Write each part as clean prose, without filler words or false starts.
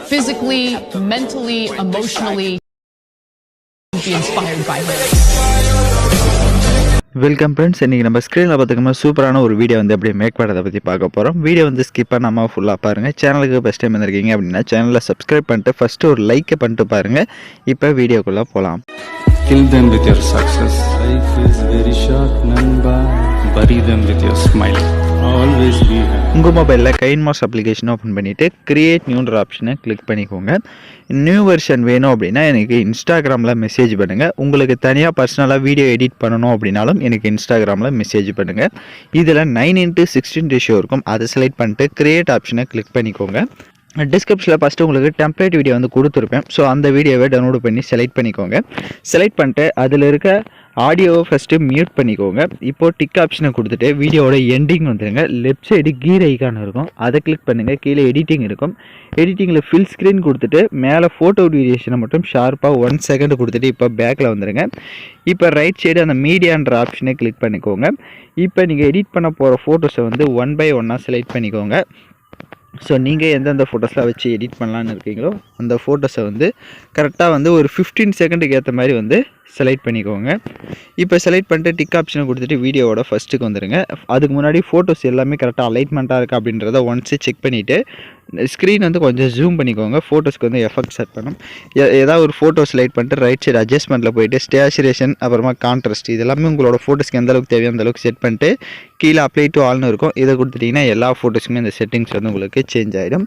physically, mentally, emotionally be inspired by him. Welcome friends. இன்றைக்கி நம்ம ஸ்க்ரீனில் பார்த்துக்கோமா சூப்பரான ஒரு வீடியோ வந்து எப்படி மேக் பண்ணுறதை பற்றி பார்க்க போகிறோம். வீடியோ வந்து ஸ்கிப் பண்ணாமல் ஃபுல்லாக பாருங்கள். சேனலுக்கு ஃபஸ்ட் டைம் வந்திருக்கீங்க அப்படின்னா சேனலை சப்ஸ்கிரைப் பண்ணிட்டு ஃபஸ்ட்டு ஒரு லைக்கை பண்ணிட்டு பாருங்கள். இப்போ வீடியோக்குள்ளே போகலாம். Kill them with your success. Life is very short, namba. Bury them with your smile. Always be happy. உங்கள் மொபைலில் கைன்மாஸ்டர் அப்ளிகேஷன் ஓப்பன் பண்ணிவிட்டு கிரியேட் நியூன்ற ஆப்ஷனை கிளிக் பண்ணிக்கோங்க. நியூ வெர்ஷன் வேணும் அப்படின்னா எனக்கு இன்ஸ்டாகிராமில் மெசேஜ் பண்ணுங்கள். உங்களுக்கு தனியாக பர்சனலாக வீடியோ எடிட் பண்ணணும் அப்படின்னாலும் எனக்கு இன்ஸ்டாகிராமில் மெசேஜ் பண்ணுங்கள். இதில் 9:16 ரேஷியோ இருக்கும். அதை செலக்ட் பண்ணிட்டு கிரியேட் ஆப்ஷனை கிளிக் பண்ணிக்கோங்க. டிஸ்கிரிப்ஷனில் ஃபஸ்ட்டு உங்களுக்கு டெம்ப்ளேட் வீடியோ வந்து கொடுத்துருப்பேன். ஸோ அந்த வீடியோவை டவுன்லோட் பண்ணி செலக்ட் பண்ணிக்கோங்க. செலக்ட் பண்ணிட்டு அதில் இருக்க ஆடியோவை ஃபஸ்ட்டு மியூட் பண்ணிக்கோங்க. இப்போது டிக் ஆப்ஷனை கொடுத்துட்டு வீடியோவோட எண்டிங் வந்துடுங்க. லெஃப்ட் சைடு கீர் ஐக்கான் இருக்கும், அதை கிளிக் பண்ணுங்கள். கீழே எடிட்டிங் இருக்கும். எடிட்டிங்கில் ஃபில் ஸ்க்ரீன் கொடுத்துட்டு மேலே ஃபோட்டோ டியூரேஷனை மட்டும் ஷார்ப்பாக 1 செகண்ட் கொடுத்துட்டு இப்போ பேக்கில் வந்துடுங்க. இப்போ ரைட் சைடு அந்த மீடியான்ற ஆப்ஷனை கிளிக் பண்ணிக்கோங்க. இப்போ நீங்கள் எடிட் பண்ண போகிற ஃபோட்டோஸை வந்து 1 by 1 செலக்ட் பண்ணிக்கோங்க. ஸோ நீங்கள் எந்தெந்த ஃபோட்டோஸ்லாம் வச்சு எடிட் பண்ணலான்னு இருக்கீங்களோ அந்த ஃபோட்டோஸை வந்து கரெக்டாக வந்து ஒரு 15 செகண்டுக்கு ஏற்ற மாதிரி வந்து செலக்ட் பண்ணிக்கோங்க. இப்போ செலக்ட் பண்ணிட்டு டிக் ஆப்ஷனை கொடுத்துட்டு வீடியோவோட ஃபஸ்ட்டுக்கு வந்துடுங்க. அதுக்கு முன்னாடி ஃபோட்டோஸ் எல்லாமே கரெக்டாக அலைன்மெண்ட்டாக இருக்கா அப்படின்றத ஒன்ஸு செக் பண்ணிவிட்டு ஸ்க்ரீன் வந்து கொஞ்சம் ஜூம் பண்ணிக்கோங்க. ஃபோட்டோஸ்க்கு வந்து எஃபெக்ட் செட் பண்ணணும். ஏதாவது ஒரு ஃபோட்டோ செலக்ட் பண்ணிட்டு ரைட் சைடு அட்ஜஸ்ட்மெண்ட்டில் போயிட்டு ஸ்டேச்சுரேஷன் அப்புறமா கான்ட்ராஸ்ட் இது எல்லாமே உங்களோட ஃபோட்டோஸ்க்கு எந்த அளவுக்கு தேவையோ அந்த அளவுக்கு செட் பண்ணிட்டு கீழே அப்ளை டு ஆல்னு இருக்கும். இதை கொடுத்துட்டிங்கன்னா எல்லா ஃபோட்டோஸுமே இந்த செட்டிங்ஸ் வந்து உங்களுக்கு சேஞ்ச் ஆகிடும்.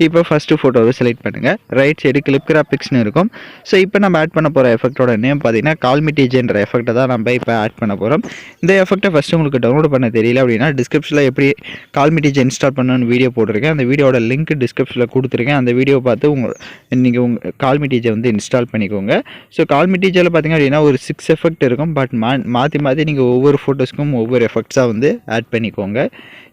இப்போ ஃபஸ்ட்டு ஃபோட்டோவை செலக்ட் பண்ணுங்கள். ரைட் சைடு கிளிப் கிராபிக்ஸ்னு இருக்கும். ஸோ இப்போ நம்ம ஆட் பண்ண போகிற எஃபெக்டோட நேம் பார்த்தீங்கன்னா கால்மிட்டிஜென்ற எஃபெக்ட்டை தான் நம்ம இப்போ ஆட் பண்ண போகிறோம். இந்த எஃபெக்ட்டை ஃபஸ்ட்டு உங்களுக்கு டவுன்லோட் பண்ண தெரியல அப்படின்னா டிஸ்கிரிப்ஷனில் எப்படி கால்மிட்டிஜ் இன்ஸ்டால் பண்ணணும்னு வீடியோ போட்டிருக்கேன். அந்த வீடியோட லிங்க் டிஸ்கிரிப்ஷனில் கொடுத்துருக்கேன். அந்த வீடியோ பார்த்து நீங்கள் உங்கள் கால்மிட்டிஜை வந்து இன்ஸ்டால் பண்ணிக்கோங்க. ஸோ கால்மிட்டிஜில் பார்த்தீங்க அப்படின்னா ஒரு 6 எஃபெக்ட் இருக்கும். பட் மாற்றி நீங்கள் ஒவ்வொரு ஃபோட்டோஸ்க்கும் ஒவ்வொரு எஃபெக்ட்ஸாக வந்து ஆட் பண்ணிக்கோங்க.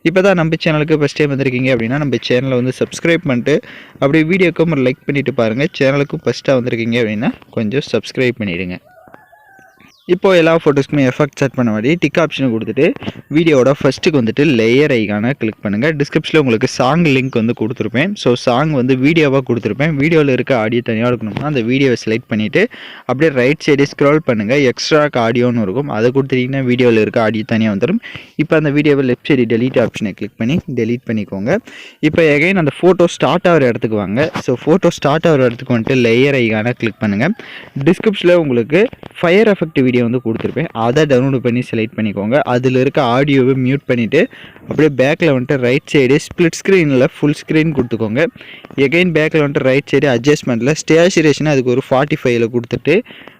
இப்போ தான் நம்ம சேனலுக்கு ஃபஸ்ட் டைம் வந்திருக்கீங்க அப்படின்னா நம்ம சேனலை வந்து சப்ஸ்கிரைப் பண்ணிட்டு அப்படியே வீடியோக்கும் ஒரு லைக் பண்ணிவிட்டு பாருங்கள். சேனலுக்கும் ஃபஸ்ட்டாக வந்திருக்கீங்க அப்படின்னா கொஞ்சம் சப்ஸ்கிரைப் பண்ணிவிடுங்க. இப்போது எல்லா ஃபோட்டோஸ்க்குமே எஃபெக்ட் செட் பண்ண மாதிரி டிக் ஆப்ஷனை கொடுத்துட்டு வீடியோட ஃபஸ்ட்டுக்கு வந்துட்டு லேயர் ஐக்கானை கிளிக் பண்ணுங்கள். டிஸ்கிரிப்ஷனில் உங்களுக்கு சாங் லிங்க் வந்து கொடுத்துருப்பேன். ஸோ சாங் வந்து வீடியோவாக கொடுத்துருப்பேன். வீடியோவில் இருக்க ஆடியோ தனியாக இருக்கணும்னா அந்த வீடியோவை செலக்ட் பண்ணிவிட்டு அப்படியே ரைட் சைடு ஸ்க்ரோல் பண்ணுங்கள். எக்ஸ்ட்ராக் ஆடியோன்னு இருக்கும், அதை கொடுத்துட்டிங்கன்னா வீடியோவில் இருக்க ஆடியோ தனியாக வந்துடும். இப்போ அந்த வீடியோவை லெஃப்ட் சைடு டெலீட் ஆப்ஷனை கிளிக் பண்ணி டெலீட் பண்ணிக்கோங்க. இப்போ எகைன் அந்த ஃபோட்டோ ஸ்டார்ட் ஆகிற இடத்துக்கு வாங்க. ஸோ ஃபோட்டோ ஸ்டார்ட் ஆகிற இடத்துக்கு வந்துட்டு லேயர் ஐக்கானை கிளிக் பண்ணுங்கள். டிஸ்கிரிப்ஷனில் உங்களுக்கு ஃபயர் எஃபெக்ட் வீடியோ வந்து கொடுத்துருப்பேன், அதை டவுன்லோட் பண்ணி செலக்ட் பண்ணிக்கோங்க. அதில் இருக்க ஆடியோவை மியூட் பண்ணிவிட்டு அப்படியே பேக்கில் வந்துட்டு ரைட் சைடு ஸ்ப்ளிட் ஸ்க்ரீனில் ஃபுல் ஸ்க்ரீன் கொடுத்துக்கோங்க. எகைன் பேக்கில் வந்துட்டு ரைட் சைடு அட்ஜஸ்ட்மெண்ட்டில் ஸ்டேச்சுரேஷன் அதுக்கு ஒரு 45 கொடுத்துட்டு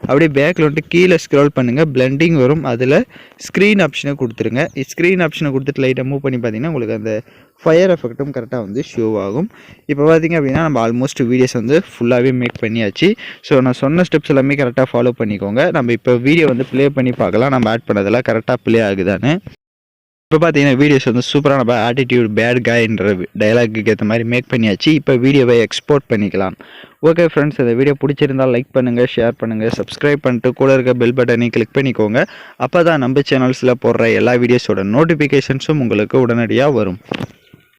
அப்படியே பேக்கில் வந்துட்டு கீழே ஸ்க்ரோல் பண்ணுங்கள். பிளெண்டிங் வரும், அதில் ஸ்க்ரீன் ஆப்ஷனை கொடுத்துருங்க. ஸ்க்ரீன் ஆப்ஷனை கொடுத்துட்டு லைட்டாக மூவ் பண்ணி பார்த்தீங்கன்னா உங்களுக்கு அந்த ஃபயர் எஃபெக்ட்டும் கரெக்டாக வந்து ஷோ ஆகும். இப்போ பார்த்திங்க அப்படின்னா நம்ம ஆல்மோஸ்ட் வீடியோஸ் வந்து ஃபுல்லாகவே மேக் பண்ணியாச்சு. ஸோ நான் சொன்ன ஸ்டெப்ஸ் எல்லாமே கரெக்டாக ஃபாலோ பண்ணிக்கோங்க. நம்ம இப்போ வீடியோ வந்து ப்ளே பண்ணி பார்க்கலாம் நம்ம ஆட் பண்ணதெல்லாம் கரெக்டாக ப்ளே ஆகுதான்னு. இப்போ பார்த்தீங்கன்னா வீடியோஸ் வந்து சூப்பராக நம்ம ஆட்டிடியூட் பேட் காய்ன்ற டைலாக்கு ஏற்ற மாதிரி மேக் பண்ணியாச்சு. இப்போ வீடியோவை எக்ஸ்போர்ட் பண்ணிக்கலாம். ஓகே ஃப்ரெண்ட்ஸ், இந்த வீடியோ பிடிச்சிருந்தால் லைக் பண்ணுங்கள், ஷேர் பண்ணுங்கள், சப்ஸ்கிரைப் பண்ணிட்டு கூட இருக்க பெல் பட்டனை கிளிக் பண்ணிக்கோங்க. அப்போ தான் நம்ம சேனல்ஸில் போடுற எல்லா வீடியோஸோட நோட்டிஃபிகேஷன்ஸும் உங்களுக்கு உடனடியாக வரும்.